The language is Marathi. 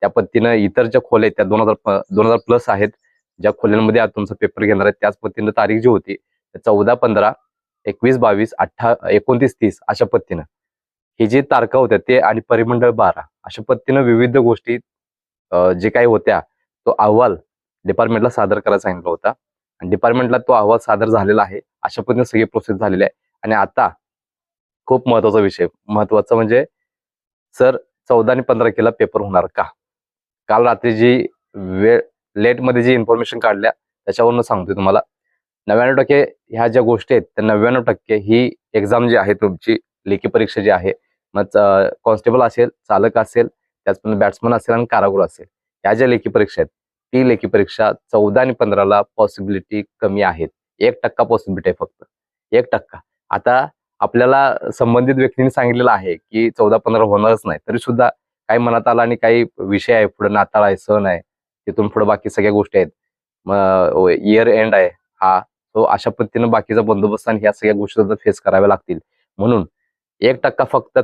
त्या पद्धतीनं इतर ज्या खोल्या आहेत त्या 2000 प्लस आहेत, ज्या खोल्यांमध्ये आज तुमचा पेपर घेणार आहे त्याच पद्धतीनं तारीख जी होती 14, 15, 21, 22, 29, 30 अशा पद्धतीनं हे जे तारखा होत्या ते आणि परिमंडळ 12 अशा पद्धतीनं विविध गोष्टी जे काही होत्या तो अहवाल डिपार्टमेंटला सादर करायला सांगितला होता आणि डिपार्टमेंटला तो अहवाल सादर झालेला आहे. अशा पद्धतीने सगळी प्रोसेस झालेली आहे. आणि आता खूप महत्वाचा विषय, महत्वाचा म्हणजे सर 14 आणि 15 केला पेपर होणार का? काल रात्री जी वेळ लेटमध्ये जी इन्फॉर्मेशन काढल्या त्याच्यावरून सांगतोय तुम्हाला 99% ह्या ज्या गोष्टी आहेत त्या 99% ही एक्झाम जी आहे तुमची लेखी परीक्षा जी आहे, मग कॉन्स्टेबल असेल, चालक असेल, त्याचप्रमाणे बॅट्समन असेल आणि कारागृह असेल, ह्या ज्या लेखी परीक्षा आहेत ती लेखी परीक्षा 14 आणि 15ला पॉसिबिलिटी कमी आहेत. 1% पॉसिबिलिटी आहे फक्त 1%. आता आपल्याला संबंधित व्यक्तीने सांगितलेलं आहे की 14-15 होणारच नाही, तरी सुद्धा काही मनात आलं आणि काही विषय आहे, पुढे नाताळ आहे, सण आहे, तिथून पुढे बाकी सगळ्या गोष्टी आहेत, मग इयर एंड आहे हा, तो अशा पद्धतीनं बाकीचा बंदोबस्त आणि ह्या सगळ्या गोष्टी फेस कराव्या लागतील. म्हणून 1% फक्त